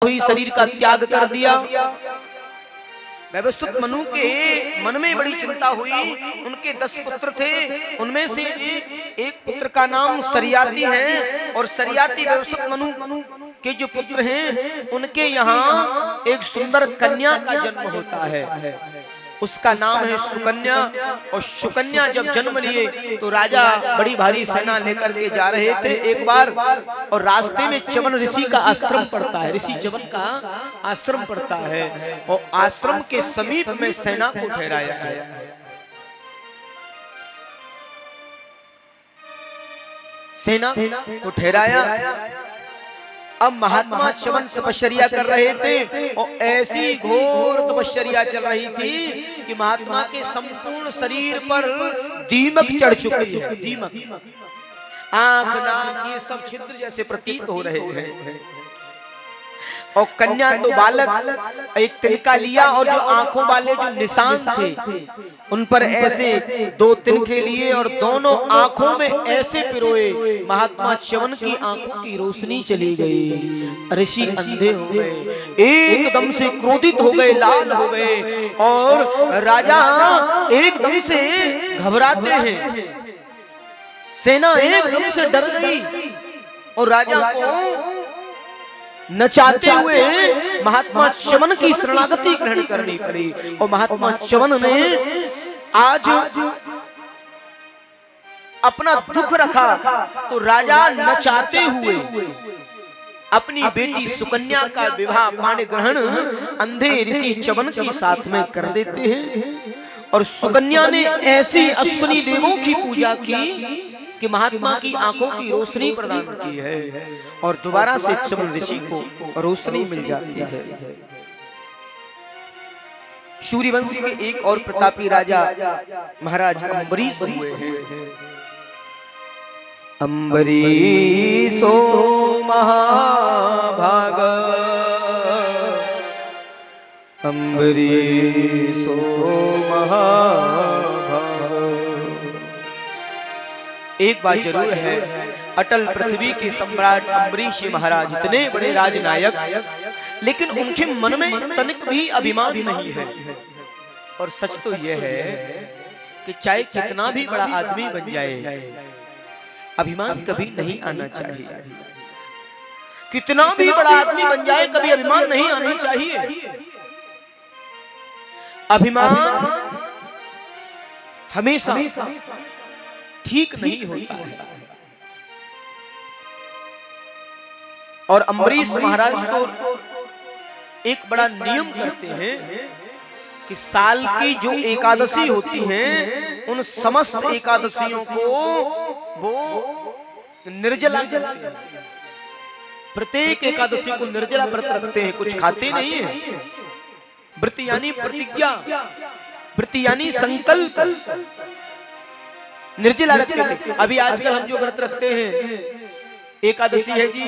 हुई शरीर का त्याग कर दिया। व्यवस्थित मनु के मन में बड़ी चिंता हुई। उनके 10 पुत्र थे, उनमें से एक पुत्र का नाम सरियाती है, और सरियाती व्यवस्थित मनु के जो पुत्र हैं उनके यहाँ एक सुंदर कन्या का जन्म होता है, उसका नाम है सुकन्या। और सुकन्या जब जन्म लिए तो राजा बड़ी भारी सेना लेकर के जा रहे थे एक बार, और रास्ते में च्यवन ऋषि का आश्रम पड़ता है, ऋषि च्यवन का आश्रम पड़ता है, और आश्रम के समीप में सेना को ठहराया है। सेना को ठहराया। अब महात्मा च्यवन तपश्चर्या कर रहे थे, और ऐसी घोर तपश्चर्या चल रही थी कि महात्मा के संपूर्ण शरीर पर दीमक चढ़ चुकी है। दीमक, आंख नाक ये सब छिद्र जैसे प्रतीत हो रहे हैं। और कन्या तो बालक, एक तिनका लिया, और जो आंखों वाले जो निशान थे उन पर ऐसे 2 तिनके लिए, और दोनों आंखों में ऐसे पिरोए। महात्मा च्यवन की आंखों की रोशनी चली गई, ऋषि अंधे हो गए, एकदम से क्रोधित हो गए, लाल हो गए, और राजा एकदम से घबराते हैं। सेना एकदम से डर गई, और राजा को नचाते हुए महात्मा च्यवन की शरणागति ग्रहण करनी पड़ी। और महात्मा च्यवन ने आज अपना दुख रखा, तो राजा नचाते हुए अपनी बेटी सुकन्या का विवाह पाणी ग्रहण अंधे ऋषि च्यवन के साथ में कर देते हैं। और सुकन्या ने ऐसी अश्विनी देवों की पूजा की कि महात्मा की आंखों की रोशनी प्रदान की है, और दोबारा से च्यवन ऋषि को रोशनी मिल जाती है। सूर्यवंश के एक और प्रतापी राजा महाराज अम्बरीश हुए हैं। अम्बरीशो महाभाग, अम्बरीशो महाभाग। एक बात जरूर है, अटल पृथ्वी के सम्राट अम्बरीश महाराज इतने बड़े राजनायक, लेकिन उनके मन में तनिक भी अभिमान नहीं है। और सच तो यह है कि चाहे कितना भी बड़ा आदमी बन जाए, अभिमान कभी नहीं आना चाहिए। कितना भी बड़ा आदमी बन जाए, कभी अभिमान नहीं आना चाहिए। अभिमान हमेशा ठीक नहीं होता है। और अम्बरीश महाराज तो एक बड़ा नियम करते हैं कि साल की जो एकादशी होती हैं, उन समस्त एकादशियों को वो निर्जला करते हैं। प्रत्येक एकादशी को निर्जला व्रत रखते हैं, कुछ खाते नहीं है। व्रत यानी प्रतिज्ञा, व्रत यानी संकल्प, निर्जला रखते थे। अभी आजकल हम जो व्रत रखते हैं, एकादशी है जी,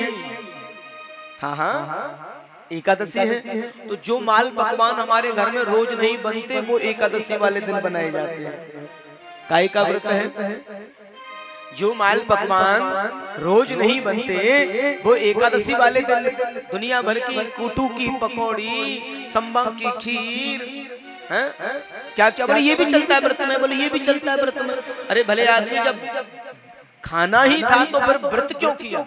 हाँ हाँ एकादशी है, तो जो माल पकवान हमारे घर में रोज नहीं बनते वो एकादशी वाले दिन बनाए जाते हैं। काय का व्रत है? जो माल पकवान रोज नहीं बनते वो एकादशी वाले दिन दुनिया भर की कूटू की पकौड़ी, संबा की खीर, क्या क्या बोले ये भी चलता है व्रत में, बोले ये भी चलता है व्रत में। अरे भले आदमी, जब खाना ही था तो फिर व्रत क्यों किया?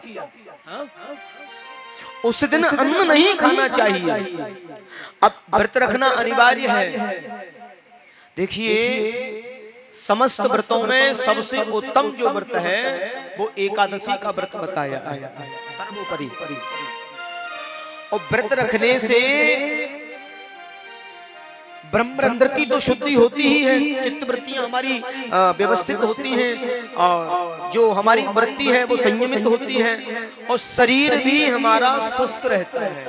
उस दिन अन्न नहीं खाना चाहिए। अब व्रत रखना अनिवार्य है। देखिए, समस्त व्रतों में सबसे उत्तम जो व्रत है वो एकादशी का व्रत बताया है, सर्वोपरि। और व्रत रखने से ब्रह्मरंध्र की तो शुद्धि होती ही है, चित्तवृत्तियां हमारी व्यवस्थित होती हैं, और जो हमारी वृत्ति है वो संयमित होती है, और शरीर भी हमारा स्वस्थ रहता है।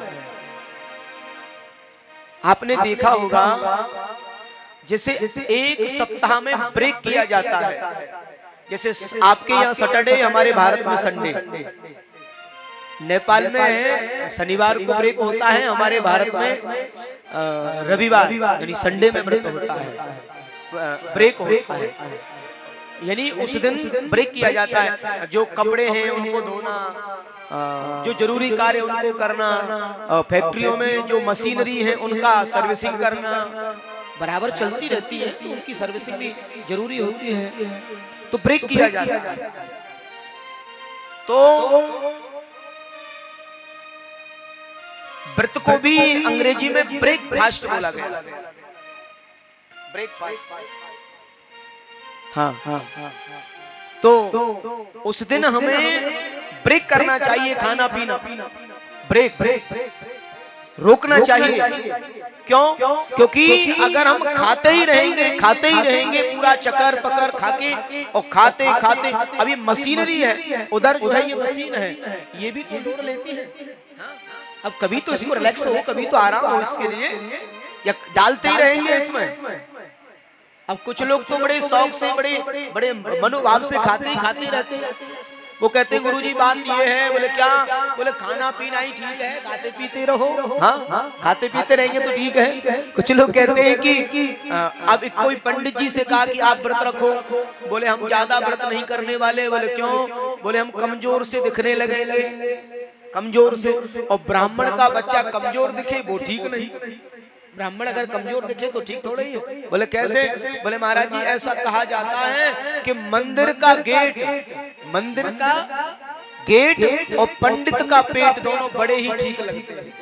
आपने देखा होगा, जैसे एक सप्ताह में ब्रेक किया जाता है, जैसे आपके यहाँ सैटरडे, हमारे भारत में संडे, नेपाल में शनिवार को ब्रेक होता है, हमारे भारत में रविवार यानी संडे में व्रत होता है, ब्रेक होता है। यानी उस दिन ब्रेक किया जाता है। जो कपड़े हैं उनको धोना, जो जरूरी कार्य उनको करना, फैक्ट्रियों में जो मशीनरी है उनका सर्विसिंग करना बराबर चलती रहती है, तो उनकी सर्विसिंग भी जरूरी होती है, तो ब्रेक किया जाता है। तो व्रत को भी अंग्रेजी में ब्रेकफास्ट बोला गया। ब्रेकफास्ट, हाँ। तो उस दिन हमें ब्रेक करना चाहिए, खाना पीना ब्रेक रोकना चाहिए। क्यों? क्योंकि अगर हम खाते ही रहेंगे पूरा चकर पकर खाके और खाते खाते, अभी मशीनरी है उधर जो है ये मशीन है, ये भी तो लोड लेती है। अब कभी तो इसको रिलैक्स हो, कभी तो आराम हो, इसके लिए या डालते ही रहेंगे इसमें। अब कुछ लोग तो बड़े शौक से बड़े मनोभाव से खाते ही रहते हैं। वो कहते हैं गुरुजी बात ये है, बोले क्या? बोले खाना पीना ही ठीक है, खाते पीते रहो। हाँ, खाते पीते रहेंगे तो ठीक है। कुछ लोग कहते हैं कि अब कोई पंडित जी से कहा कि आप व्रत रखो, बोले हम ज्यादा व्रत नहीं करने वाले। बोले क्यों? बोले हम कमजोर से दिखने लगेंगे, कमजोर से। और ब्राह्मण का बच्चा कमजोर दिखे वो ठीक नहीं, ब्राह्मण अगर कमजोर दिखे तो ठीक थोड़ा ही है। बोले कैसे? बोले महाराज जी ऐसा कहा जाता है कि मंदिर का गेट और पंडित का पेट दोनों बड़े ही ठीक लगते हैं।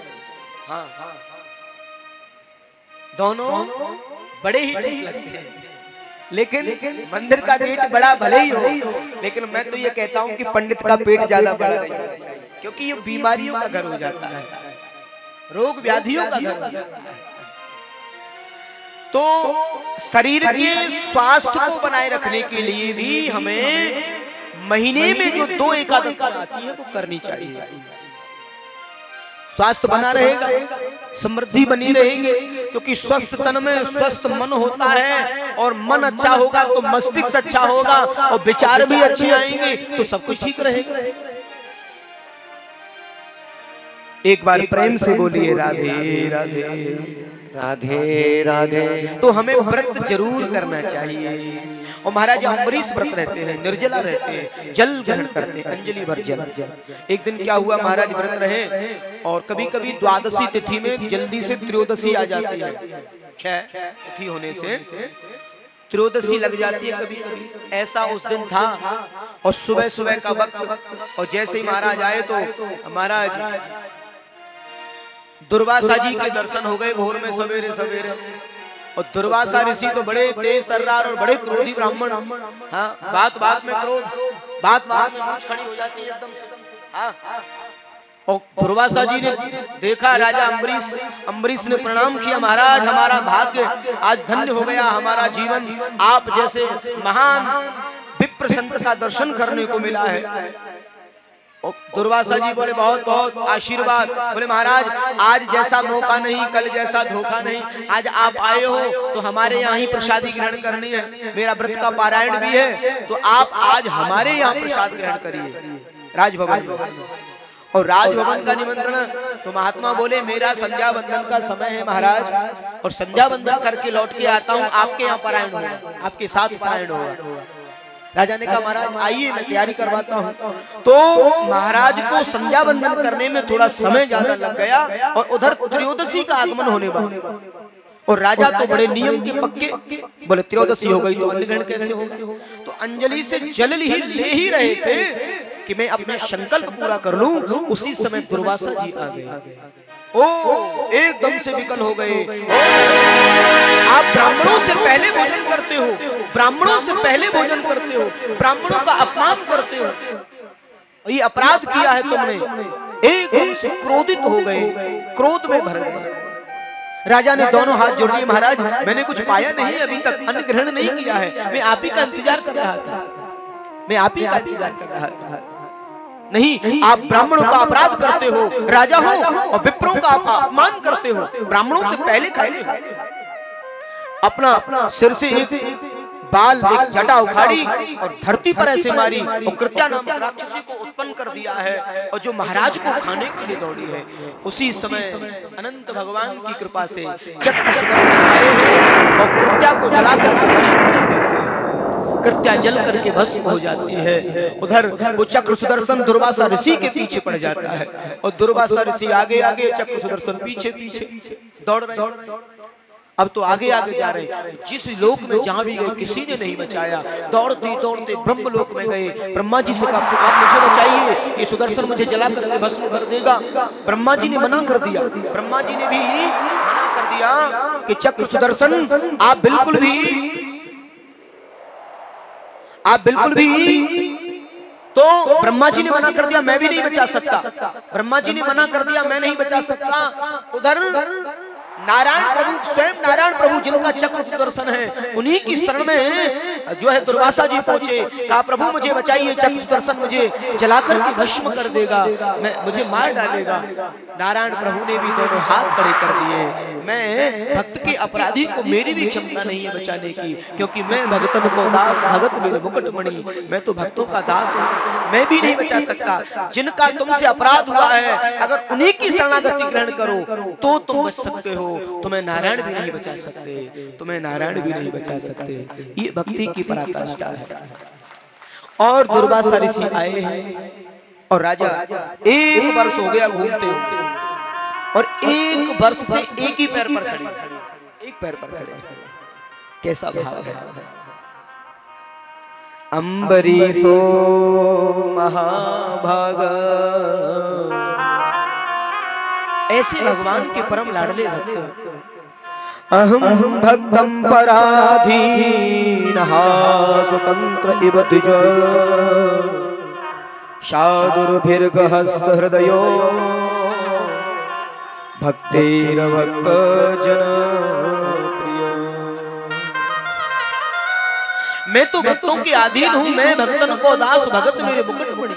हाँ, दोनों बड़े ही ठीक लगते हैं, लेकिन मंदिर का गेट बड़ा भले ही हो, लेकिन मैं तो ये कहता हूँ कि पंडित का पेट ज्यादा बड़ा नहीं होना चाहिए, क्योंकि ये बीमारियों का घर हो जाता है, रोग व्याधियों का घर हो जाता है। तो शरीर के स्वास्थ्य को बनाए रखने के लिए भी हमें महीने में जो 2 एकादशी आती है वो करनी चाहिए। स्वास्थ्य बना रहेगा, समृद्धि बनी रहेगी, क्योंकि स्वस्थ तन में स्वस्थ मन होता है, और मन अच्छा होगा तो मस्तिष्क अच्छा होगा और विचार भी अच्छे आएंगे, तो सब कुछ ठीक रहेगा। एक बार प्रेम से बोलिए राधे राधे राधे राधे। तो हमें व्रत जरूर करना चाहिए। और महाराज अम्बरीश व्रत रहते हैं, निर्जला रहते हैं, जल ग्रहण करते हैं, अंजलि भर जल। एक दिन क्या हुआ, महाराज व्रत रहे और कभी कभी द्वादशी तिथि में जल्दी से त्रयोदशी आ जाती है, क्षय तिथि होने से त्रयोदशी लग जाती है कभी कभी। ऐसा उस दिन था और सुबह सुबह का वक्त, और जैसे ही महाराज आए तो महाराज दुर्वासा जी के दर्शन हो गए भोर में सवेरे सवेरे। और दुर्वासा ऋषि तो बड़े तेज तर्रार और बड़े क्रोधी ब्राह्मण। हाँ, बात बात में क्रोध, बात बात में मूंछ खड़ी हो जाती है एकदम से। हाँ, और दुर्वासा जी ने देखा राजा अम्बरीश ने प्रणाम किया, महाराज हमारा भाग्य आज धन्य हो गया, हमारा जीवन आप जैसे महान विप्र संत का दर्शन करने को मिला है। दुर्वासा जी बोले बहुत बहुत आशीर्वाद। बोले महाराज आज जैसा मौका नहीं, कल जैसा धोखा नहीं, आज आप आए हो तो हमारे यहाँ ही प्रसादी ग्रहण करनी है, मेरा व्रत का पारायण भी है, तो आप आज हमारे यहाँ प्रसाद ग्रहण करिए राजभवन में। और राजभवन का निमंत्रण, तो महात्मा बोले मेरा संध्या बंदन का समय है महाराज, और संध्या बंदन करके लौट के आता हूँ, आपके यहाँ पारायण होगा, आपके साथ पारायण होगा। राजा ने कहा महाराज आइए मैं तैयारी करवाता हूँ। तो महाराज को संध्या बंदन करने में थोड़ा समय ज्यादा लग गया, और उधर त्रयोदशी का आगमन होने वाला, और राजा तो बड़े नियम के पक्के, बोले त्रयोदशी हो गई तो अन्न ग्रहण कैसे होगा। तो अंजलि से जल ही ले ही रहे थे कि मैं अपना संकल्प पूरा कर लूं, उसी समय दुर्वासा जी आ गए। ओ एकदम से विकल हो गए। आप ब्राह्मणों से पहले भोजन करते हो, ब्राह्मणों से पहले भोजन करते हो, ब्राह्मणों का अपमान करते हो, ये अपराध किया है तुमने। एकदम से क्रोधित हो गए, क्रोध में भर गए। राजा ने दोनों हाथ जोड़ लिए, महाराज मैंने कुछ पाया नहीं, अभी तक अन्न ग्रहण नहीं किया है, मैं आप ही का इंतजार कर रहा था, मैं आप ही का इंतजार कर रहा था। नहीं, आप ब्राह्मणों का अपराध करते हो, राजा हो और विप्रों का अपमान करते हो, ब्राह्मणों से पहले खाए। अपना सिर से एक बाल, एक जटा उखाड़ी और धरती पर ऐसे मारी, और कृत्या नाम राक्षसी को उत्पन्न कर दिया है, और जो महाराज को खाने के लिए दौड़ी है। उसी समय अनंत भगवान की कृपा से चक्र सुदर्शन आए हैं और कृत्या को जलाकर के भस्म कर देते हैं। कृत्या जल करके भस्म हो जाती है। उधर वो चक्र सुदर्शन दुर्वासा ऋषि के पीछे पड़ जाता है और दुर्वासा ऋषि आगे आगे, चक्र सुदर्शन पीछे पीछे दौड़ रहे। अब तो आगे आगे जा रहे, जिस लोक में जहां भी गए किसी ने नहीं बचाया। दौड़ते दौड़ते ब्रह्म लोक में गए। ब्रह्मा जी से कहा आप मुझे बचाइए, ये सुदर्शन मुझे जला करके भस्म कर देगा। ब्रह्मा जी ने मना कर दिया। ब्रह्मा जी ने भी मना कर दिया कि चक्र सुदर्शन आप बिल्कुल भी तो ब्रह्मा जी ने मना कर दिया, मैं भी नहीं बचा सकता। ब्रह्मा जी ने मना कर दिया, मैं नहीं बचा सकता। उधर नारायण प्रभु, स्वयं नारायण प्रभु जिनका चक्र सुदर्शन है, उन्हीं की शरण में जो है दुर्वासा जी पहुंचे। कहा प्रभु मुझे बचाइए, चक्र सुदर्शन मुझे जलाकर के भस्म कर देगा, मुझे मार डालेगा। नारायण प्रभु ने भी दोनों हाथ खड़े कर दिए। मैं भक्त के अपराधी को मेरी भी क्षमता नहीं है बचाने की, क्योंकि मैं भगतन को दास, भगत मेरे मुकुटमणि, मैं तो भक्तों का दास हूँ, मैं भी नहीं बचा सकता। जिनका तुमसे अपराध हुआ है, अगर उन्हीं की शरणागति ग्रहण करो तो तुम बच सकते हो। तुम्हें नारायण भी नहीं बचा सकते, तुम्हें नारायण भी नहीं बचा सकते। ये भक्ति की पराकाष्ठा है। और दुर्वासा ऋषि आए हैं और राजा 1 वर्ष हो गया घूमते हुए, और 1 वर्ष से एक ही पैर पर खड़े, एक पैर पर खड़े। कैसा भाव है। अम्बरीशो महाभाग, ऐसे भगवान के परम लाडले भक्त। अहम भक्तम पराधीनः स्वतंत्र इव द्विज, शादुर्भिर्गहस्त हृदयो भक्तेर्भक्त जन प्रिय। मैं तो भक्तों के अधीन हूं, मैं भक्तन को दास, भगत मेरे मुकुटमणि।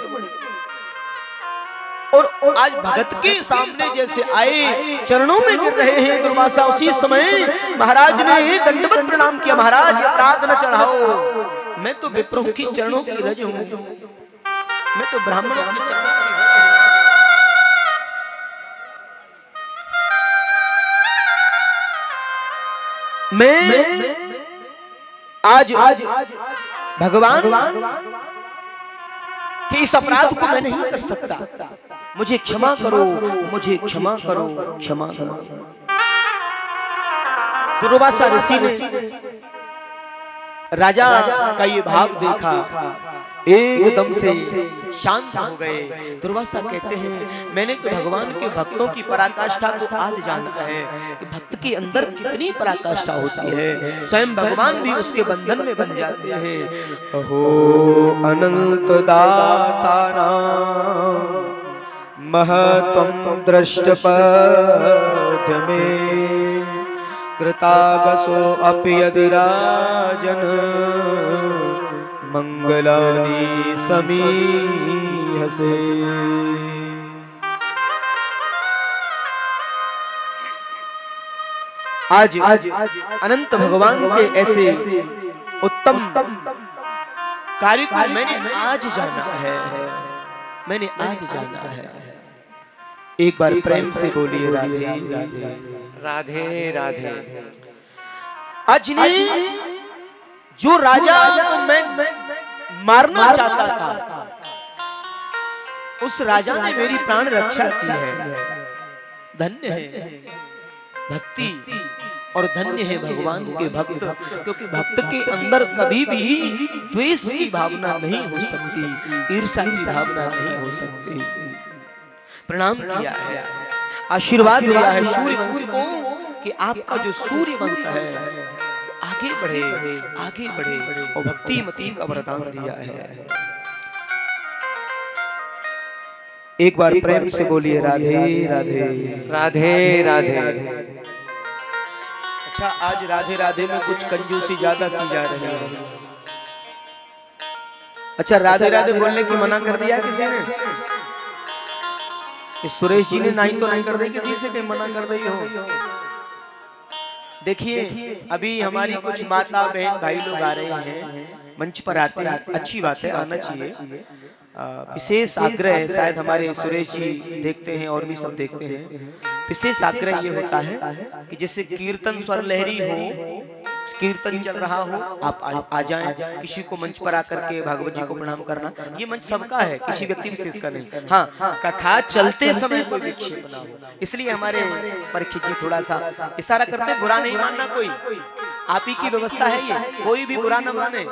और आज भगत के सामने जैसे आए, चरणों में गिर रहे हैं दुर्वासा। उसी समय महाराज ने दंडवत प्रणाम किया, महाराज अपराध न चढ़ाओ, मैं तो विप्रों की चरणों की रज हूं, मैं तो ब्राह्मणों की चरणों की रज। मैं आज भगवान कि इस अपराध को मैं नहीं कर सकता, मुझे क्षमा करो, मुझे क्षमा करो, क्षमा करो। दुर्वासा ऋषि ने राजा का ये भाव देखा, एकदम से शांत हो गए। दुर्वासा कहते हैं मैंने तो भगवान के भक्तों की पराकाष्ठा को आज जाना है कि भक्त के अंदर कितनी पराकाष्ठा होती है। स्वयं भगवान भी उसके बंधन में बन जाते हैं। अहो अनंत दासाना महत्वं दृष्टपथ में, कृतागसो अपि यदि राजन मंगलानि समीहसे। आज अनंत भगवान के ऐसे उत्तम कार्य को मैंने आज जाना है, मैंने आज जाना है। एक बार प्रेम से बोलिए राधे राधे राधे राधे। आज ने जो राजा को मैं मारना चाहता था, उस राजा ने मेरी प्राण रक्षा की है। धन्य है भक्ति और धन्य है भगवान के भक्त, क्योंकि भक्त के अंदर कभी भी द्वेष की भावना नहीं हो सकती, ईर्ष्या की भावना नहीं हो सकती। प्रणाम किया है, आशीर्वाद दिया है सूर्य वंश को कि आपका जो सूर्य वंश है आगे बढ़े, आगे बढ़े, और भक्ति मति का वरदान दिया है। एक बार प्रेम से बोलिए राधे राधे राधे राधे। अच्छा, आज राधे राधे में कुछ कंजूसी ज्यादा की जा रही है। अच्छा, राधे राधे बोलने की मना कर दिया किसी ने? सुरेश जी ने नहीं तो नहीं कर दी, किसी से कहीं मना कर दी हो? देखिए, अभी हमारी कुछ माता बहन भाई लोग आ रहे हैं, मंच पर आते हैं, अच्छी बात है, आना चाहिए। विशेष आग्रह है, शायद हमारे सुरेश जी देखते हैं और भी सब देखते हैं। विशेष आग्रह ये होता है कि जैसे कीर्तन स्वर लहरी हो, कीर्तन चल रहा हो, आप आ जाएं। किसी को मंच पर आकर के भागवत जी को प्रणाम करना, ये मंच सबका है, किसी व्यक्ति विशेष का नहीं। हाँ, कथा चलते समय कोई विक्षेप ना हो, इसलिए हमारे परीक्षित जी थोड़ा सा इशारा करते हैं। बुरा नहीं मानना कोई, आप ही की व्यवस्था है ये, कोई भी बुरा न माने।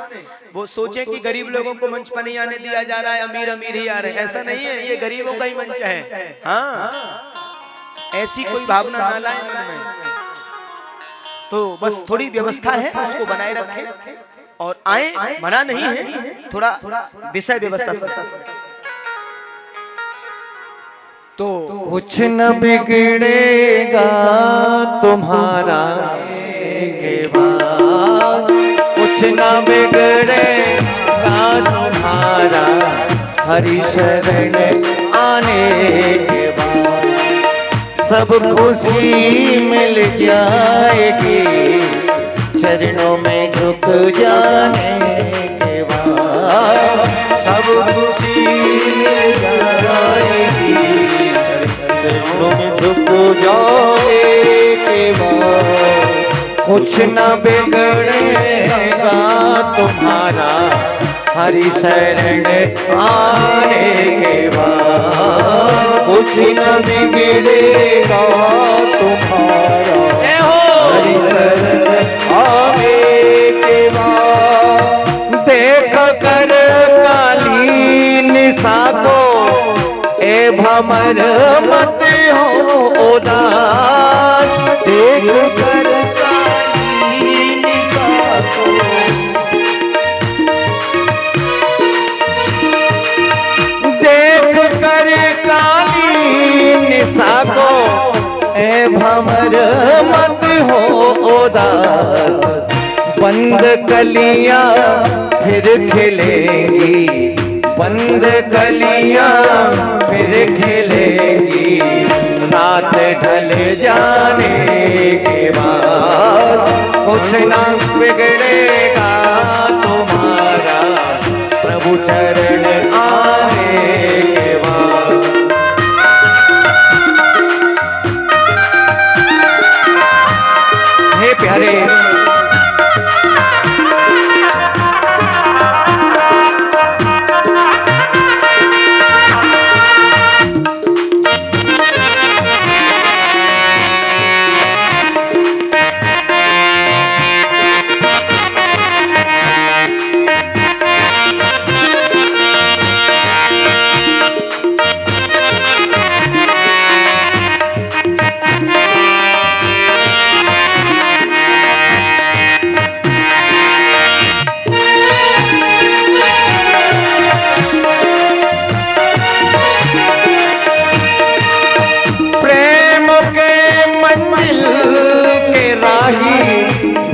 वो सोचे कि गरीब लोगों को मंच पर नहीं आने दिया जा रहा है, अमीर अमीर ही आ रहे हैं, ऐसा नहीं है, ये गरीबों का ही मंच है। हाँ, ऐसी कोई भावना ना लाए मन में। तो बस थोड़ी व्यवस्था है, उसको बनाए रखें और आए, मना नहीं है, थोड़ा विषय व्यवस्था से। तो कुछ न बिगड़ेगा तुम्हारा के बाद, कुछ न बिगड़ेगा तुम्हारा हरि शरण आने के बाद। सब खुशी मिल जाएगी चरणों में झुक जाने के बाद। सब खुशी मिल जाएगी चरणों में झुक जाने के बाद। कुछ न बिगड़ेगा तुम्हारा हरि शरण आने के बाद। कुछ न बिगड़ेगा तुम्हारा हरि शरण आने के बाद। देख कर काली निशा को ए भमर मत हो उदास। देख कर काली निशा को निशा को ए भमर मत हो उदास। बंद कलियां फिर खिलेंगी, बंद कलियां फिर खिलेंगी रात ढल जाने के बाद। कुछ न बिगड़ेगा तुम्हारा प्रभु चरण आने के बाद। हे प्यारे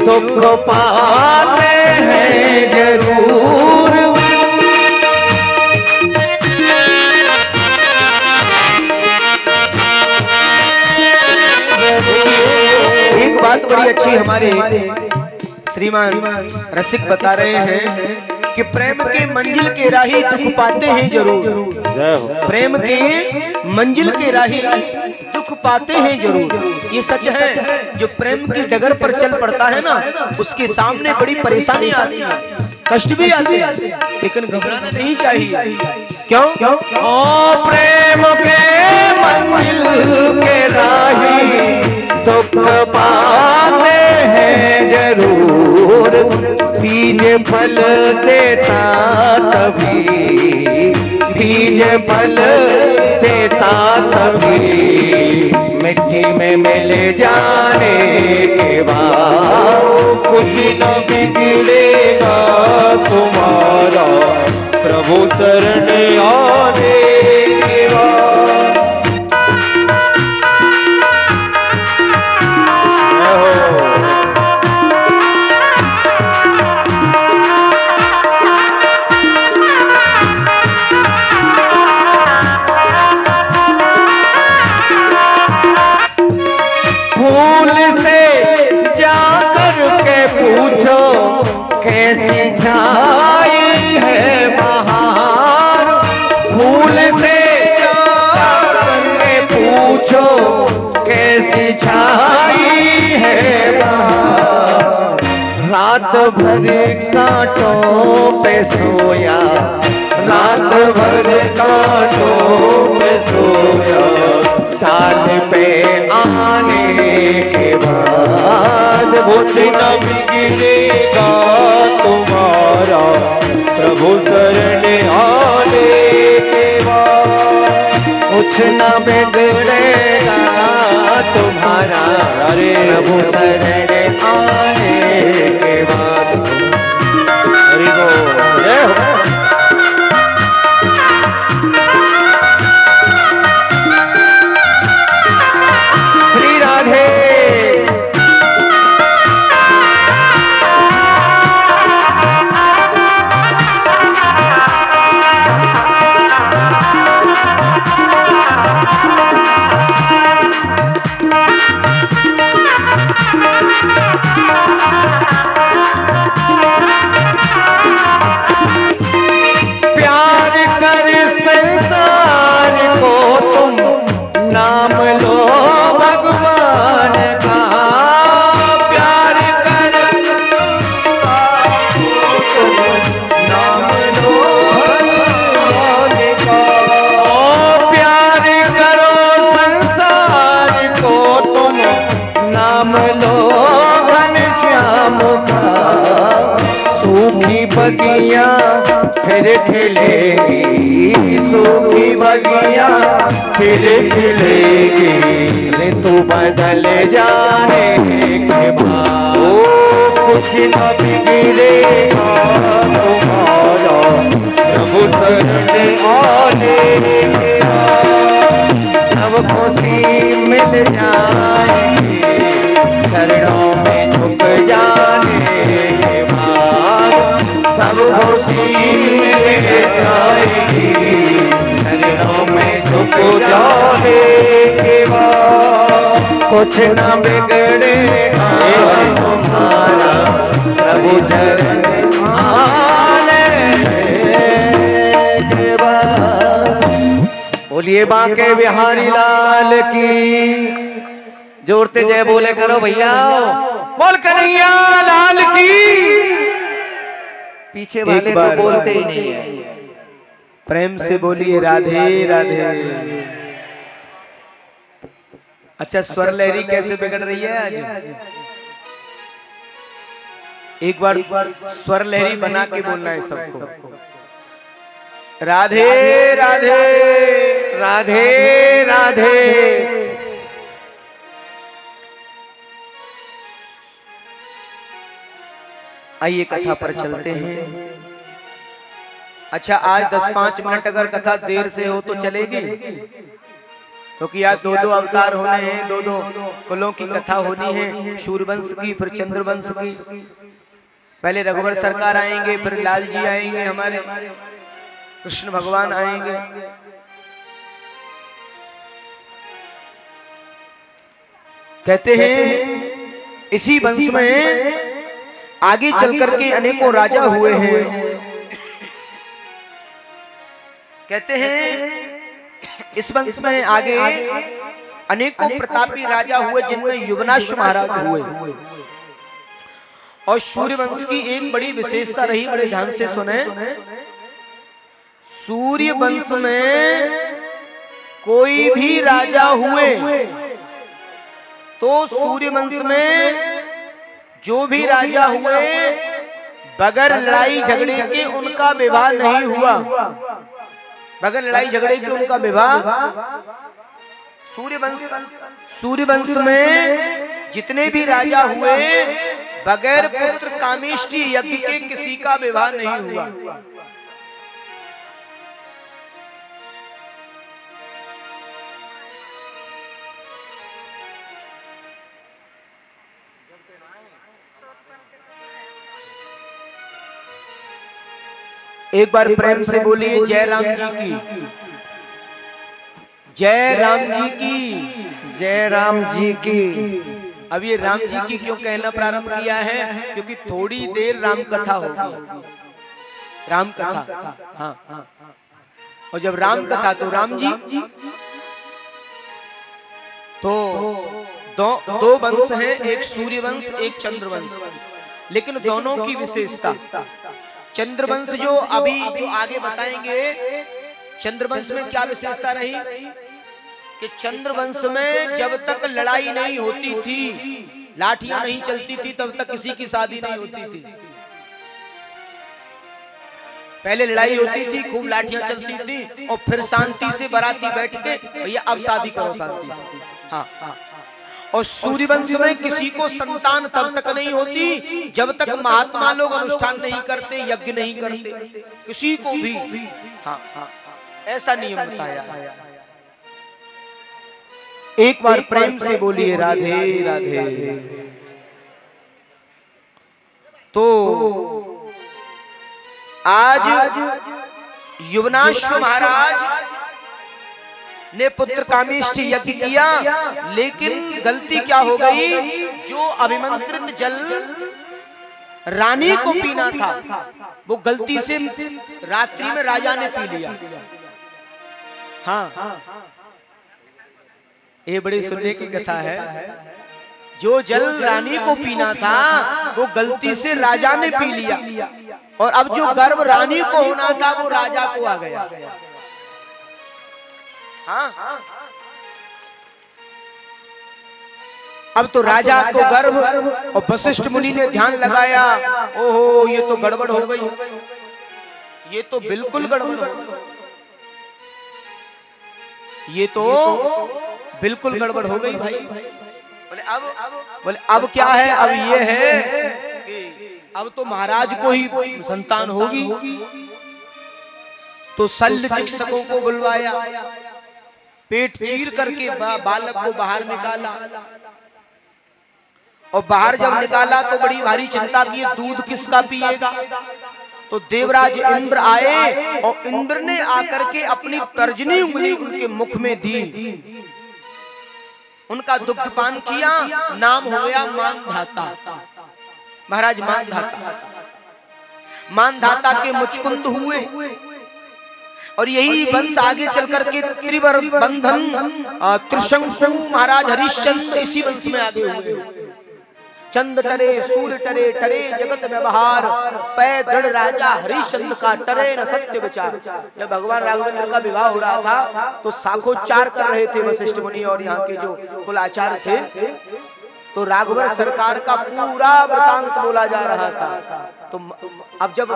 दुख पाते हैं जरूर। एक बात बड़ी अच्छी हमारे श्रीमान रसिक बता रहे हैं कि प्रेम के मंजिल के राही दुख पाते हैं जरूर। प्रेम के मंजिल के राही दुख पाते हैं जरूर, ये सच है। जो प्रेम की डगर पर चल पड़ता है ना, उसके सामने बड़ी परेशानी आती है, कष्ट भी आते हैं, लेकिन घबराना नहीं चाहिए। क्यों? ओ प्रेम के मंजिल के राही दुख पाते हैं जरूर। बीज फल देता तभी, बीज फल देता तभी मिट्टी में मिल जाने के बाद। कुछ न बिगड़ेगा तुम्हारा प्रभु शरण आने के बाद। कैसी छाई है बहार। फूल से जाकर पूछो कैसी छाई है बहार। रात भर कांटों पे सोया, रात भर कांटों पे सोया, चांद पे आने के बाद कुछ न बिगड़ेगा तुम्हारा, प्रभु शरण आने के बाद कुछ न बिगड़ेगा तुम्हारा, प्रभु शरण आने के बाद। हरि बोल, जय हो। श्री राधे। प्यार कर संसार को तुम, नाम लो भगवान का। प्यार कर संसार को तुम, नाम लो भगवान का। ओ प्यार करो संसार को तुम, नाम लो घनश्याम का। सूखी बगिया फिर खिलेगी, सूखी बगिया फिर खिलेगी, ऋतु बदल जाने के बाद। ओ कुछ न बिगड़ेगा तुम्हारा, प्रभु शरण आने के बाद। सब खुशी मिल जाएगी, चरणों में झुक जाने के बाद। सब खुशी मिल जाएगी, चरणों में झुक जाने के बाद। कुछ न बिगड़ेगा तुम्हारा, प्रभु चरण आने के बाद। बोलिए बांके बिहारी लाल की। जोर से जय बोले करो भैया, बोल कन्हैया लाल की। पीछे वाले तो बोलते ही नहीं है। प्रेम से बोलिए राधे राधे। अच्छा, स्वर लहरी कैसे बिगड़ रही है आज? एक बार स्वर लहरी बना के बोलना है सबको। राधे राधे राधे राधे। आइए कथा पर चलते हैं। अच्छा, आज 10-5 मिनट अगर कथा देर से हो तो चलेगी, क्योंकि आज 2-2 अवतार होने हैं, 2-2 कुलों की कथा होनी है। सूर्यवंश की, फिर चंद्रवंश की। पहले रघुवर सरकार आएंगे, फिर लाल जी आएंगे, हमारे कृष्ण भगवान आएंगे। कहते हैं इसी वंश में आगे चल करके अनेकों राजा हुए हैं। कहते हैं इस वंश में आगे अनेकों प्रतापी राजा हुए, जिनमें युवनाश्व महाराज हुए। और सूर्यवंश की एक बड़ी विशेषता रही, बड़े ध्यान से सुने। सूर्यवंश में कोई भी राजा हुए तो सूर्यवंश में जो भी राजा हुए बगैर लड़ाई झगड़े के उनका विवाह नहीं हुआ। बगैर लड़ाई झगड़े के उनका विवाह। सूर्यवंश में जितने भी राजा हुए बगैर पुत्र कामेष्टि यज्ञ के किसी का विवाह नहीं हुआ। एक बार प्रेम से बोलिए जय राम जी की। जय राम जी की। जय राम जी की। अब ये राम जी की क्यों कहना प्रारंभ किया है? क्योंकि थोड़ी देर राम कथा होगी। राम कथा, हाँ। और जब राम कथा तो राम जी, तो दो वंश हैं, एक सूर्यवंश एक चंद्रवंश। लेकिन दोनों की विशेषता, चंद्रवंश जो अभी जो आगे बताएंगे, चंद्रवंश में क्या विशेषता रही कि चंद्रवंश में जब तक लड़ाई नहीं होती थी, लाठियां नहीं चलती थी, तब तक किसी की शादी नहीं होती थी। पहले लड़ाई होती थी, खूब लाठियां चलती थी, और फिर शांति से बाराती बैठ के भैया अब शादी करो शांति से। हाँ, और सूर्यवंश में किसी को संतान तब तक नहीं होती जब तक महात्मा लोग अनुष्ठान नहीं करते, यज्ञ नहीं करते, किसी को भी। हाँ, ऐसा नियम बताया। एक बार प्रेम से बोलिए राधे राधे। तो आज युवनाश्व महाराज ने पुत्र कामेष्ठ यज्ञ किया, लेकिन गलती क्या हो गई, जो अभिमंत्रित जल रानी को पीना था वो गलती से रात्रि में राजा ने पी लिया। हाँ, ये बड़ी सुनने की कथा है। जो जल रानी को पीना था वो गलती से राजा ने पी लिया, और अब जो गर्भ रानी को होना था वो राजा को आ गया। हाँ, अब तो राजा को गर्भ, और वशिष्ठ मुनि ने ध्यान लगाया, ओहो ये तो गड़बड़ हो गई, ये तो बिल्कुल गड़बड़ हो गई, ये तो बिल्कुल गड़बड़ हो गई भाई। बोले अब क्या है, अब ये है कि अब तो महाराज को ही संतान होगी। तो शल्य चिकित्सकों को बुलवाया, पेट चीर करके बालक को बाहर निकाला, और बाहर जब निकाला तो बड़ी भारी चिंता की, दूध किसका पिएगा। तो देवराज इंद्र आए, और इंद्र ने आकर के अपनी तर्जनी उंगली उनके मुख में दी, उनका दुग्धपान किया, नाम हो गया मानधाता। महाराज मानधाता के मुचकुंद हुए, और यही वंश आगे चल करके त्रिवर बंधन त्रिशंकु महाराज हरिश्चंद्र इसी वंश में आगे हुए। चंद टरे सूर्य टरे, टरे जगत व्यवहार, पै दृढ़ राजा हरिश्चंद्र का, टरे न सत्य विचार। जब भगवान राघवेंद्र का विवाह हो रहा था तो साखोच्चार कर रहे थे वशिष्ठ मुनि और यहाँ के जो कुलाचार्य थे, तो राघवेंद्र सरकार का पूरा वृतांत बोला जा रहा था। तो अब जब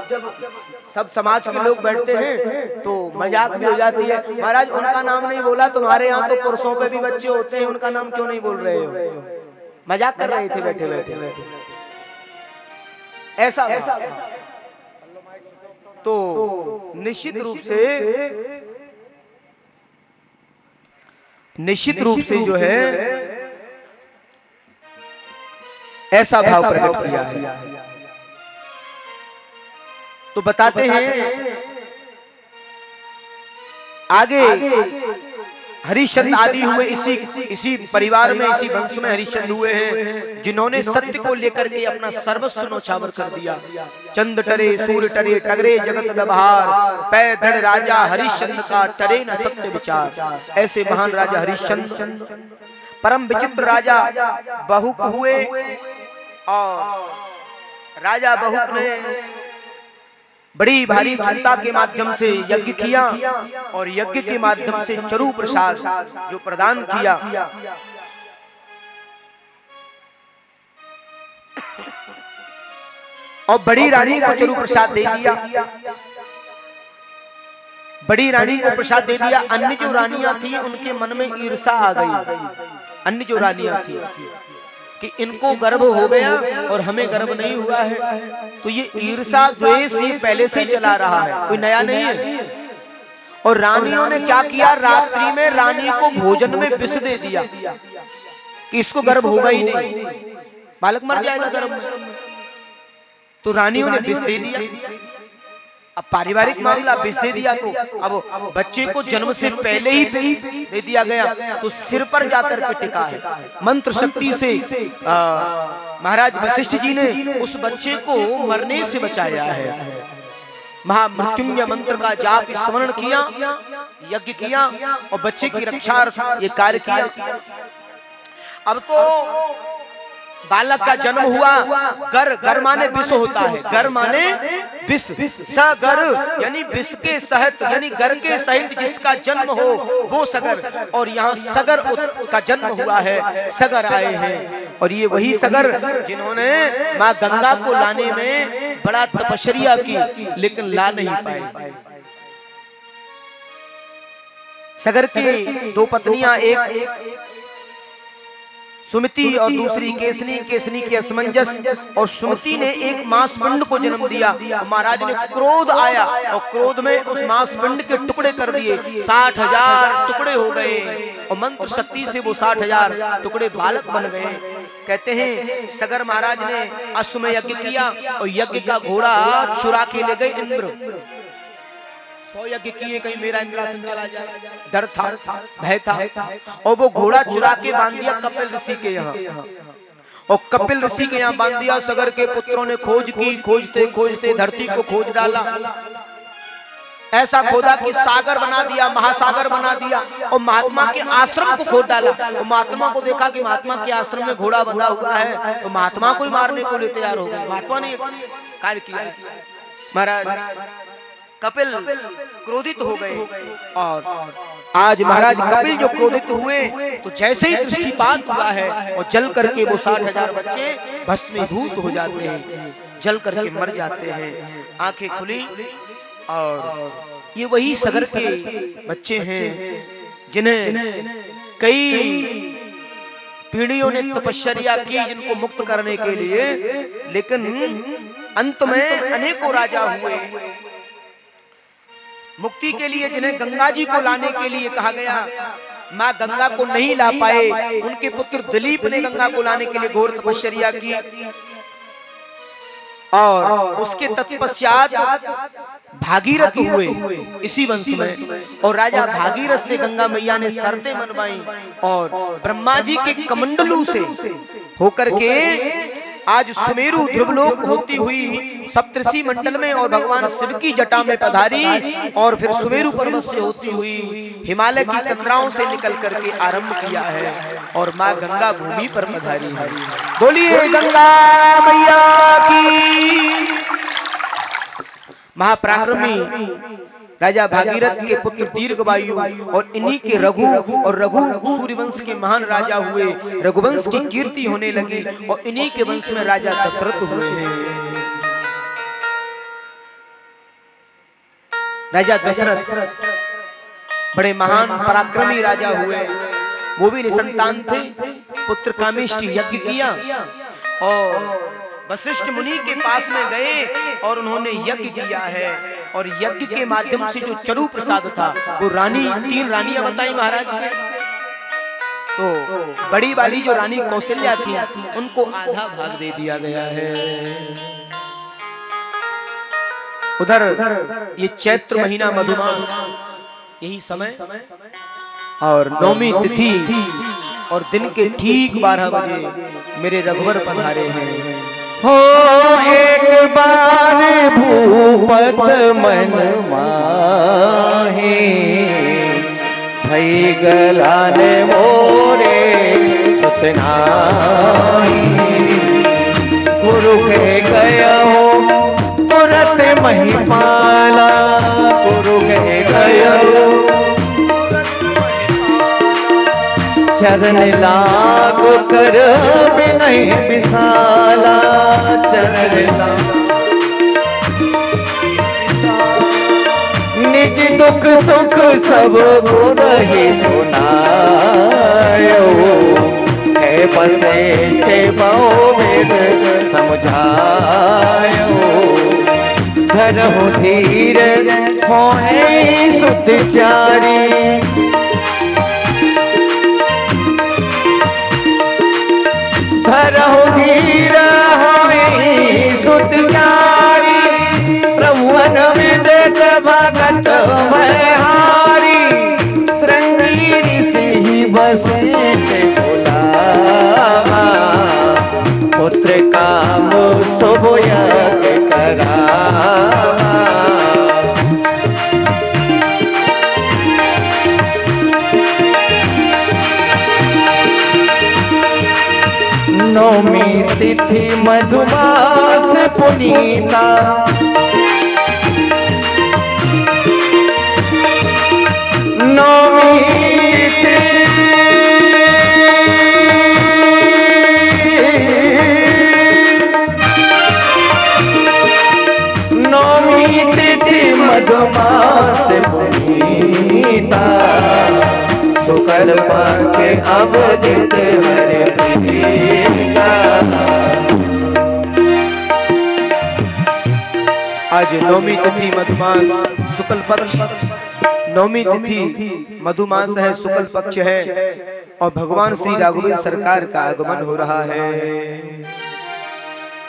सब समाज के लोग बैठते हैं तो मजाक भी हो जाती है, महाराज उनका नाम नहीं बोला, तुम्हारे यहाँ तो पुरुषों पे भी बच्चे होते हैं, उनका नाम क्यों नहीं बोल रहे हो। मजाक कर रहे थे बैठे बैठे। ऐसा तो निश्चित रूप से जो है ऐसा भाव प्रकट किया है। तो बताते हैं आगे, हरिश्चंद्र आदि हुए इसी परिवार में, इसी वंश में हरिश्चंद्र हुए हैं, जिन्होंने सत्य को लेकर के अपना सर्वस्व नौछावर कर दिया। चंद टरे सूर्य टरे, टगरे जगत व्यवहार, पै धड़ राजा हरिश्चंद्र का, टरे न सत्य विचार। ऐसे महान राजा हरिश्चंद्र परम विचित्र राजा बहुक हुए, और राजा बहुक ने बड़ी भारी चिंता के माध्यम से यज्ञ किया, और यज्ञ के माध्यम से चरु प्रसाद जो प्रदान किया, और बड़ी रानी को चरु प्रसाद दे दिया। बड़ी रानी को प्रसाद दे दिया। अन्य जो रानियां थी उनके मन में ईर्षा आ गई। अन्य जो रानियां थी कि इनको गर्भ हो गया और हमें गर्भ नहीं हुआ है, तो ये ईर्षा द्वेष ये पहले से चला रहा है, कोई नया नहीं है। और रानियों ने क्या किया, रात्रि में रानी को भोजन में विष दे दिया कि इसको गर्भ होगा ही नहीं, बालक मर जाएगा गर्भ में। तो रानियों ने विष दे दिया। अब पारिवारिक मामला, विष दे दिया तो अब बच्चे को जन्म से पहले ही दे दिया गया, तो सिर पर जाकर के टिका है। मंत्र शक्ति से महाराज वशिष्ठ जी ने उस बच्चे को मरने से बचाया है। महामृत्युंजय मंत्र का जाप स्मरण किया, यज्ञ किया, और बच्चे की रक्षा ये कार्य किया। अब तो बालक का जन्म हुआ। गर, गर माने विष होता है, गर माने विष, सगर यानी विष के सहित यानी गर के सहित जिसका जन्म हो वो सगर। और यहाँ सगर का जन्म हुआ है, सगर आए हैं। और ये वही सगर जिन्होंने माँ गंगा को लाने में बड़ा तपस्या की लेकिन ला नहीं पाए। सगर की दो पत्नियां, एक सुमति और दूसरी केसनी, केसनी की असमंजस, और सुमति ने एक मांस पिंड को जन्म दिया। महाराज ने क्रोध आया और क्रोध में उस मांस पिंड के टुकड़े कर दिए, 60,000 टुकड़े हो गए और मंत्र शक्ति से वो 60,000 टुकड़े बालक बन गए। कहते हैं सगर महाराज ने अश्वमेध यज्ञ किया और यज्ञ का घोड़ा चुरा के ले गए इंद्र। 100 यज्ञ किए, कहीं मेरा इंद्रासन चला जाए, डर था, भय था। और वो घोड़ा चुरा के बांध दिया कपिल ऋषि के यहाँ, और कपिल ऋषि के यहाँ बांध दिया। सगर के पुत्रों ने खोज की, खोजते खोजते धरती को खोज डाला, ऐसा खोदा कि सागर बना दिया, महासागर बना दिया। और महात्मा के आश्रम को खोद डाला। और महात्मा को देखा कि महात्मा के आश्रम में घोड़ा बंधा हुआ है, तो महात्मा को ही मारने को लिए तैयार हो गए। महात्मा ने कार्य किया। महाराज कपिल क्रोधित हो गए, और आज महाराज कपिल जो क्रोधित हुए तो जैसे ही दृष्टिपात हुआ है और जल करके वो 60,000 बच्चे भस्मीभूत हो जाते हैं, जल करके मर जाते हैं। आंखें खुली और ये वही सगर के बच्चे हैं जिन्हें कई पीढ़ियों ने तपस्या की जिनको मुक्त करने के लिए, लेकिन अंत में अनेकों राजा हुए मुक्ति के लिए, जिन्हें गंगा जी को लाने के लिए कहा गया। माँ गंगा को नहीं ला पाए, उनके पुत्र दिलीप ने गंगा को लाने के लिए घोर तपस्या की, और उसके तत्पश्चात भागीरथ हुए इसी वंश में। और राजा भागीरथ से गंगा मैया ने शर्तें मनवाई, और ब्रह्मा जी के कमंडलू से होकर के आज सुमेरु ध्रुवलोक होती हुई सप्तऋषि मंडल में और भगवान शिव की जटा में पधारी, और फिर सुमेरु पर्वत से होती हुई हिमालय की कंदराओं से निकल करके आरंभ किया है, और माँ गंगा भूमि पर पधारी है। बोलिए गंगा मैया की। महापराक्रमी राजा भागीरथ के पुत्र दीर्घवायु, और इन्हीं के रघु, और रघु सूर्यवंश के महान राजा हुए, रघुवंश की कीर्ति होने लगी, और इन्हीं के वंश में राजा दशरथ हुए हैं। राजा दशरथ बड़े महान पराक्रमी राजा हुए, वो भी निसंतान थे। पुत्र कामेष्टि यज्ञ किया और वशिष्ठ मुनि के पास में गए और उन्होंने यज्ञ किया है, और यज्ञ के माध्यम से जो चरु प्रसाद था वो रानी, 3 रानियां बताई महाराज के। तो बड़ी वाली जो रानी कौशल्या थी उनको आधा भाग दे दिया गया है। उधर ये चैत्र महीना मधुमास, यही समय और नौमी तिथि और दिन के ठीक 12 बजे मेरे रघुवर पधारे हैं। हो एक बार भूपत मन माहे, भई गलान मोरे सुतनाही। गुरु कह गया हो तुरंत महिपाला, गुरु कह गया हो चरण लाग कर नहीं विशाला, चरण निज दुख सुख सब को रहे सुनायो, है बसे के बहु वेद समझायो। धरहु धीर होए सुध चारी, धरहु धीर होए सुध चारी। प्रभुवन विदित भगत भयहारी, श्रृंगी से ही बसे बुलावा। पुत्र काम शुभ यज्ञ करावा। नौमी तिथि मधुमास पुनीता, नौमी तिथि मधुमास पुनीता, शुक्ल पक्ष अभिजित हरि प्रीता। आज नौमी तिथि मधुमास शुक्ल पक्ष, नौमी तिथि मधुमास है, शुक्ल पक्ष है और भगवान श्री राघवेंद्र सरकार का आगमन हो रहा है।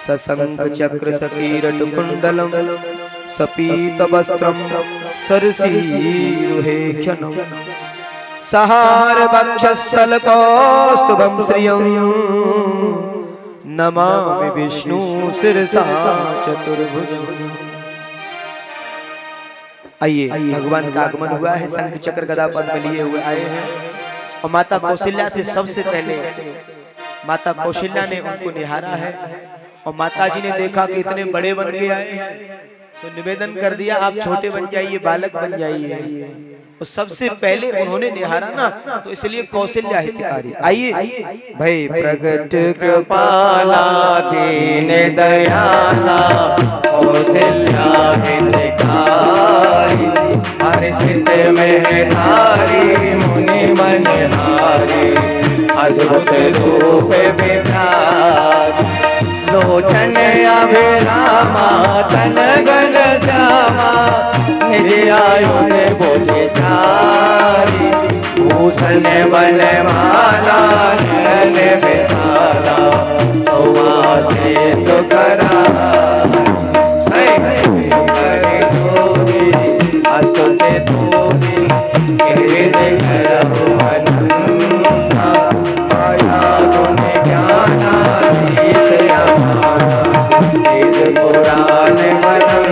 सशंख चक्र सकीरट कुंडलम सपीत वस्त्रम सरसीरुहेक्षणम सहार वक्षस्थल कौस्तुभम श्रियं नमामि विष्णु शिरसा चतुर्भुजं। आइए, भगवान का आगमन हुआ है, शंख चक्र गदा पद्म लिए हुए आए हैं और माता कौशल्या से सबसे पहले माता कौशल्या ने उनको निहारा है और माता जी ने देखा कि इतने बड़े बन के आए हैं, तो निवेदन कर दिया आप छोटे बन जाइए, बालक बन जाइए। और सबसे पहले उन्होंने निहारा ना, तो इसलिए कौशल्या हितकारी। आइए, भई प्रगट कृपाला दीन दयाला कौशल्या हितकारी, हर्षित में धारी मुनि मनहारी, अद्भुत रूप विराज, लोचन अभिरामा तन गण श्यामा, निज आयुध भुज चारी, भूषण बनमाला नयन विशाला, सुवासित करारी, हरि धोरी अतुल धोरी, कीर्ति करहु अनंता, माया गुण ज्ञानातीत अपारा, वेद पुराण मनन,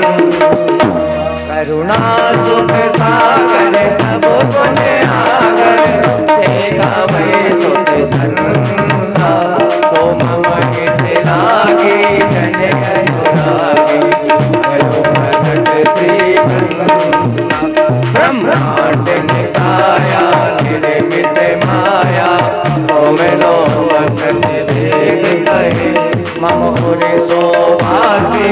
करुणा सुख सागर सब गुण आगर, देखा भय सुख संता, सो मम हित लागे जन अनुरागे, करो प्रगट श्री ब्रह्मांड निकाया निर्मित माया, ओम लोक वेद कहे, मम पुरे शोभासी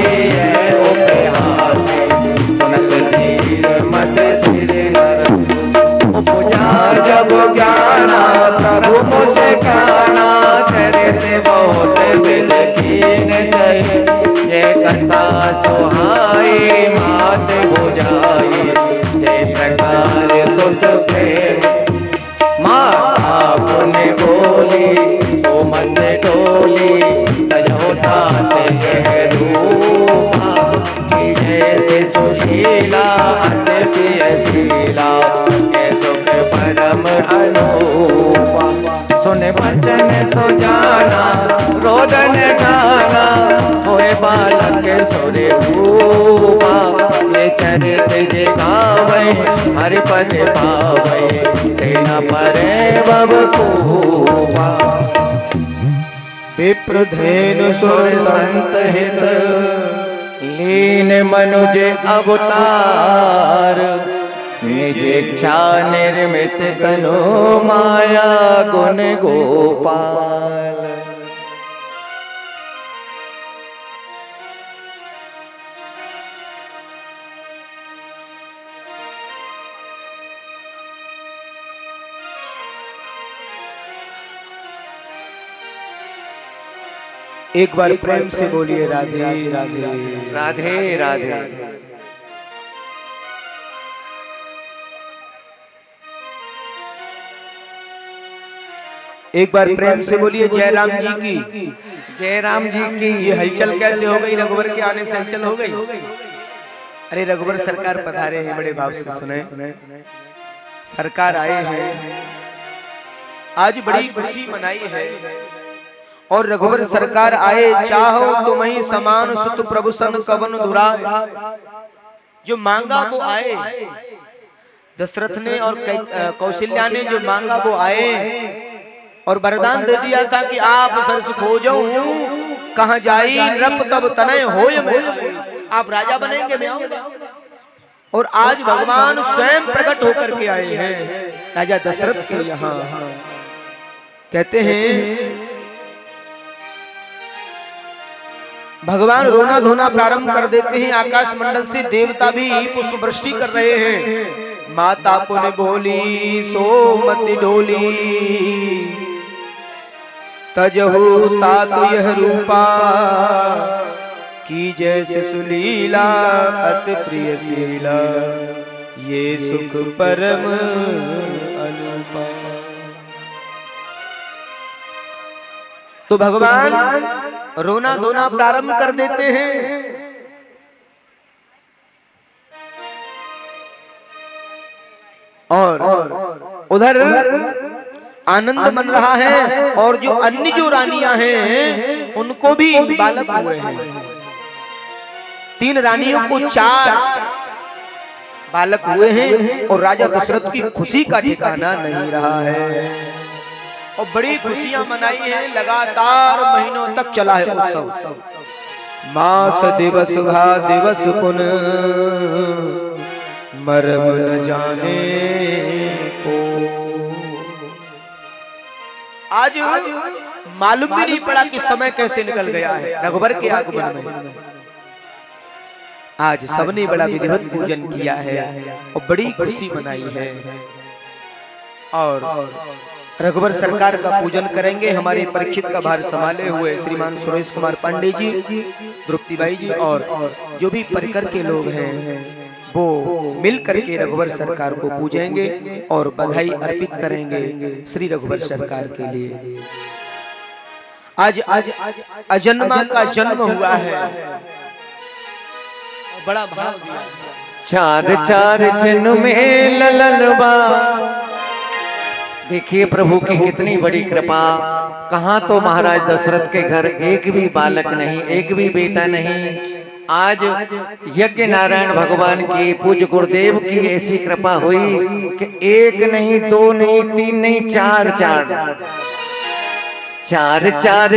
उपहासी, सुनत धीर मत धीर नर, उपजा जब ज्ञाना प्रभु मुझे ज्ञाना, चरित बहुत विलखीन जय, जय कथा सुहाई मात बुझाई, जय प्रकार सुत प्रेम, माता पुण्य बोली सो मत डोली, तजो ताते रूपा, जैसे सुशीला अति प्रियशीला, ये सुख परम अनूपा, सुन वचन सुजाना रोदन गाना, होए बालक सुरे भूपा, ये चरित जे गावै हरिपद पावै, तेना परे बब खूबा। विप्रधेनु सुर संत हित, लीन मनुज अवतार, निज इच्छा निर्मित तनु माया गुण गोपाल। एक बार प्रेम से बोलिए राधे राधे राधे राधे। एक बार प्रेम से बोलिए जय राम जी की। जय राम जी की। ये हलचल कैसे हो गई? रघुवर के आने से हलचल हो गई। अरे रघुवर सरकार पधारे हैं, बड़े भाव से सुने। सरकार आए हैं, आज बड़ी खुशी मनाई है। और रघुवर सरकार आए, चाहो तुम ही समान सुत प्रभु सन कवन धुराए। जो मांगा वो आए, दशरथ ने और कौशल्या ने जो मांगा वो आए। और वरदान दे दिया था कि आप सरस खोजो कहाँ जाई नृप तब तनय होय में, आप राजा बनेंगे मैं आऊंगा। और आज भगवान स्वयं प्रकट होकर के आए हैं राजा दशरथ के यहाँ। कहते हैं भगवान रोना धोना प्रारंभ कर देते हैं, आकाश मंडल से देवता भी पुष्प वृष्टि कर रहे हैं। माता पुन बोली सोमति डोली, तजहु तातु यह रूपा, की जैसे सुलीला अति प्रिय शीला, ये सुख परम अनुपा। तो भगवान रोना धोना प्रारंभ कर देते हैं। और उधर आनंद बन रहा है, और जो अन्य जो रानियां हैं उनको भी बालक हुए हैं। 3 रानियों को 4 बालक हुए हैं, और राजा दशरथ की खुशी का ठिकाना नहीं रहा है। और बड़ी खुशियां मनाई हैं, लगातार महीनों तक चला है उत्सव। मास दिवस भा दिवस पुन, मरम न जाने को। आज मालूम भी नहीं पड़ा कि समय कैसे निकल गया है रघुबर के आगमन में। आज सबने बड़ा विधिवत पूजन किया है और बड़ी खुशी मनाई है। और रघुबर सरकार का पूजन करेंगे हमारे परीक्षित का भार संभाले हुए श्रीमान सुरेश कुमार पांडे जी, द्रुपदी बाई जी, और जो भी परिकर के लोग हैं वो मिल करके रघुबर सरकार को पूजेंगे और बधाई अर्पित करेंगे श्री रघुबर सरकार के लिए। आज अजन्मा का जन्म हुआ है, बड़ा भाव। 4 जन्म में ललनवा। देखिए प्रभु की कितनी बड़ी कृपा। कहाँ तो महाराज दशरथ के घर एक भी बालक नहीं, एक भी बेटा नहीं। आज यज्ञ नारायण भगवान की पूज्य गुरुदेव की ऐसी कृपा हुई कि 1 नहीं 2 नहीं 3 नहीं 4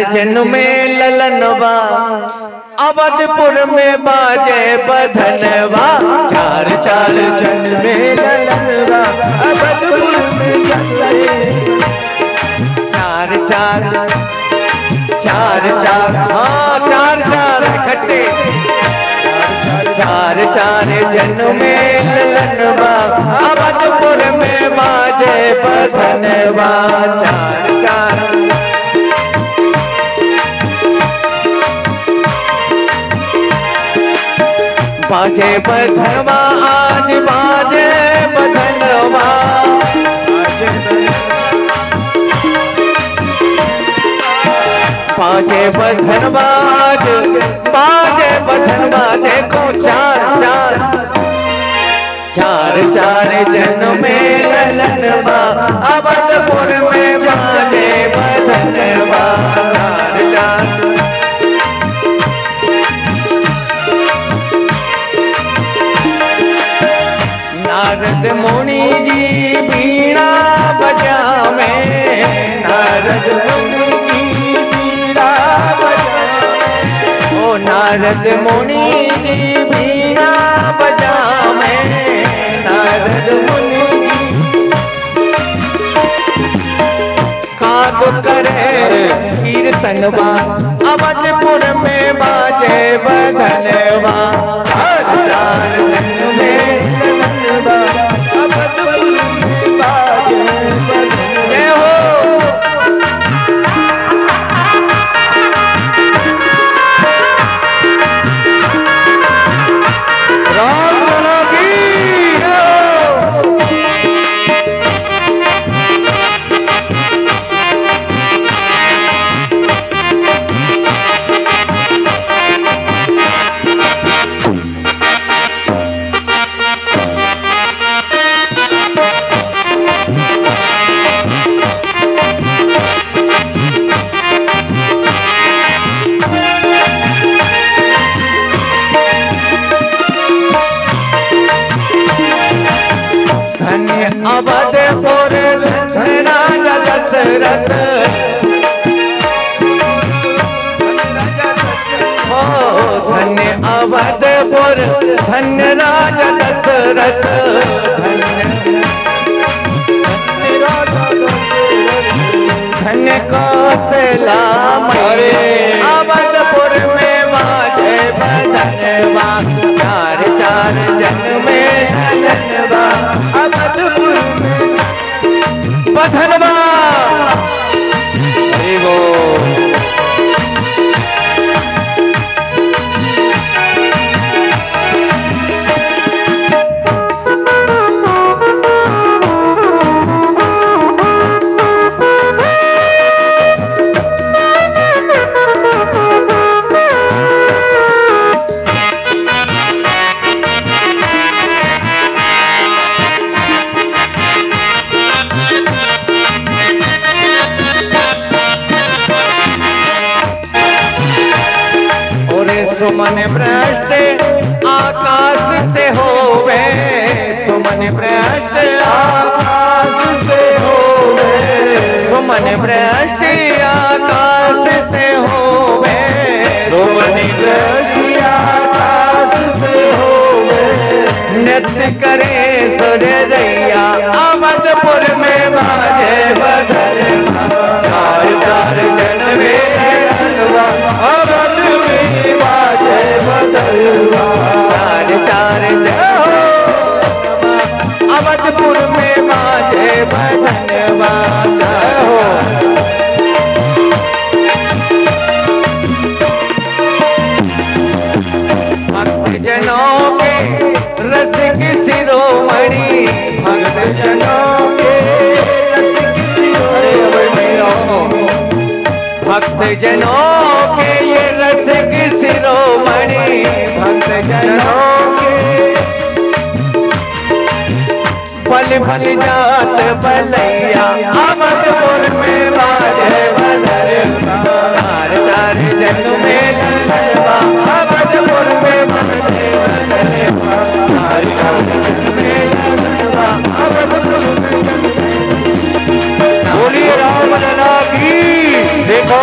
जन्म में ललनवा, अवधपुर में बाजे बधनवा। 4 जन्म में ललनवा, अवधपुर में बाजे। 4 हाँ 4 इकट्ठे। 4 जन्म में ललनवा, अवधपुर में बाजे बधनवा। 4 बाजे बधनवा, आज बाजे बधनवा। बाजे बधनवा, आज बाजे बधनवा। देखो 4 जन्म में ललनवा, अवधपुर में बाजे बधनवा। 4 नारद मुनि जी बीड़ा बजावे, नारद मुनि जी बीड़ा बजावे। ओ नारद मुनि जी बीड़ा बजावे, नारद मुनि खाग करे कीर्तनवा, अवधपुर में बाजे बधनवा। 4 जन्म में ललनवा, अवधपुर में बाजे बधनवा। राम लला की अवधपुर धन्य राजा दशरथ, धन्य कौशला मई, अवधपुर में बाजे बधनवा, चार चार जन में धनवा, अवधपुर में बधनवा। हरि बोल। सुमन भ्रष्ट आकाश से होवे, सुमन भ्रष्ट आकाश से होवे, सुमन भ्रष्ट आकाश से होवे, सुमन भ्रष्ट आकाश से होवे, नृत्य करे सुरैया अवधपुर में बाजे बधनवा, चार चार जन में धनवा, अवध में बाजे बधनवा, चार चार जन अवधपुर में बाजे बधनवा। जय हो। भक्त जनों के रसिक शिरोमणि, भक्त जनों के रसिक शिरोमणि, भक्त जनों के ये रसिक शिरोमणि, भक्त जनों के बल भल जात बलैया अवधपुर में बाजे बधनवा, चार चार जन में धनवा, अवधपुर में बाजे बधनवा, चार चार जन में धनवा, अवधपुर में। बोलिए राम लला की। देखो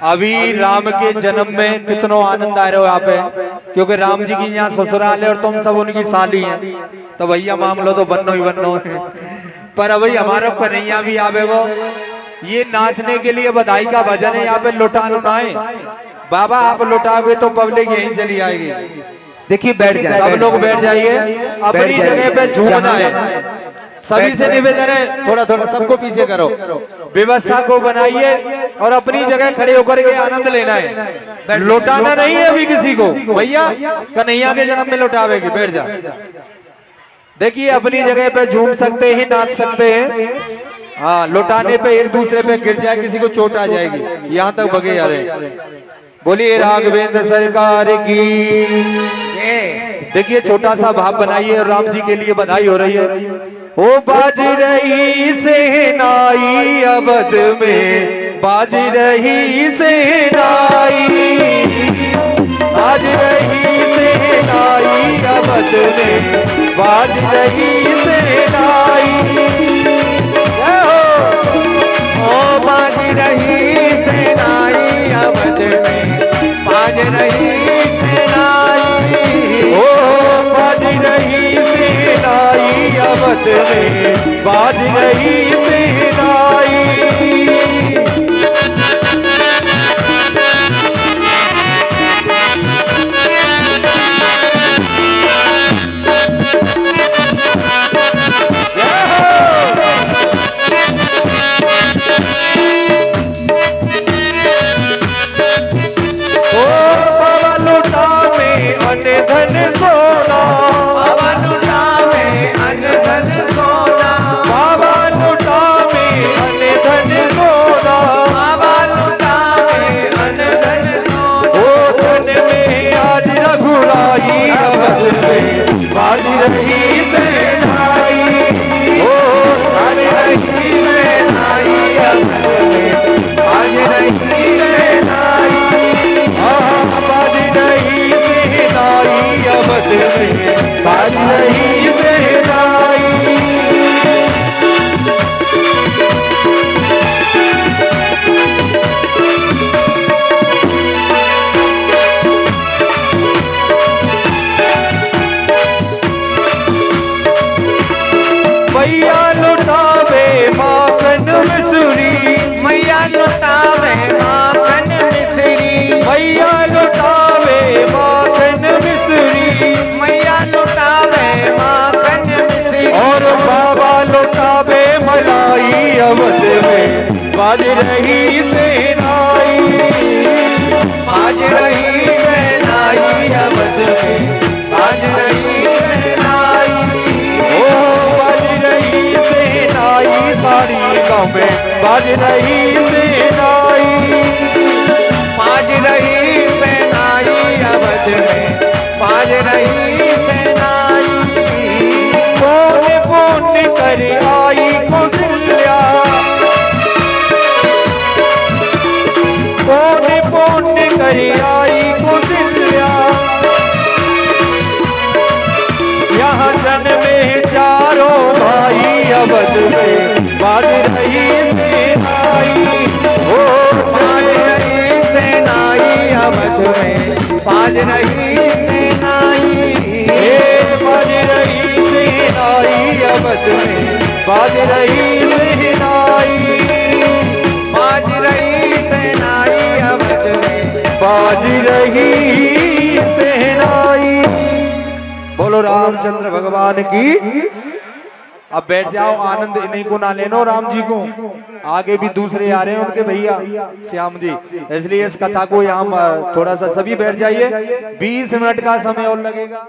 अभी राम के जन्म में कितना आनंद आ रहा हो यहाँ पे, क्योंकि राम जी की यहाँ ससुराल है और तुम सब उनकी साली हैं, तो भैया मामलो तो बनो ही बनो है। पर अभी हमारा कन्हैया भी आवे, वो ये नाचने के लिए बधाई का भजन है, यहाँ पे लुटानो ना है बाबा, आप लुटाओगे तो पब्लिक यहीं चली आएगी। देखिए बैठ जाए, सब लोग बैठ जाइए, अपनी जगह पे झूमना है। सभी से निवेदन है थोड़ा थोड़ा सबको पीछे करो, व्यवस्था को बनाइए और अपनी जगह खड़े होकर के आनंद लेना है, लौटाना नहीं है अभी किसी को। भैया कन्हैया के जन्म में लौटावेगी, बैठ जा। देखिए अपनी जगह पे झूम सकते हैं, नाच सकते हैं। हाँ, लौटाने पे एक दूसरे पे गिर जाए, किसी को चोट आ जाएगी, यहाँ तक भगे जा रहे। बोलिए राघवेंद्र सरकार की। देखिए छोटा सा भाव बनाइए और राम जी के लिए बधाई हो रही है। ओ बाज रही सेनाई अवध में, बाज रही सेनाई, बाज रही सेनाई अवध में, बाज रही सेनाई। ओ बाज रही सेनाई अवध में, बाज रही सेनाई, ओ बाज रही सेनाई अवध में, बाज रही सेनाई। जय मैया लुटावे माखन मिसरी, मैया लुटावे माखन मिसरी, मैया लुटावे माखन मिसरी, मैया लुटावे माखन मिसरी। और बाबा लुटावे मलाई अवध में बाज रही सेनाई, बाज रही सेनाई अवध में बाज रही सेनाई। ओ बाज रही सेनाई सारी गाँव में बाज रही सेनाई, बाज रही सेनाई अवध में बाज रही सेनाई। कौन कौन कर आई कौशल्या, कौन कौन कर आई कौशल्या। यहाँ जन्मे चारों भाई अवध में बाज रही सेनाई। ओ बाज रही सेनाई अवध में बाज रही सेनाई। बाज रही सेनाई अवध में बाज रही सेनाई, बाज रही सेनाई अवध में बाज रही सेनाई। बोलो रामचंद्र भगवान की। अब बैठ जाओ, आनंद इन्हीं को ना लेनो राम जी को, आगे भी दूसरे आ रहे हैं उनके भैया श्याम जी, इसलिए इस कथा को यहाँ थोड़ा सा सभी बैठ जाइए, 20 मिनट का समय और लगेगा।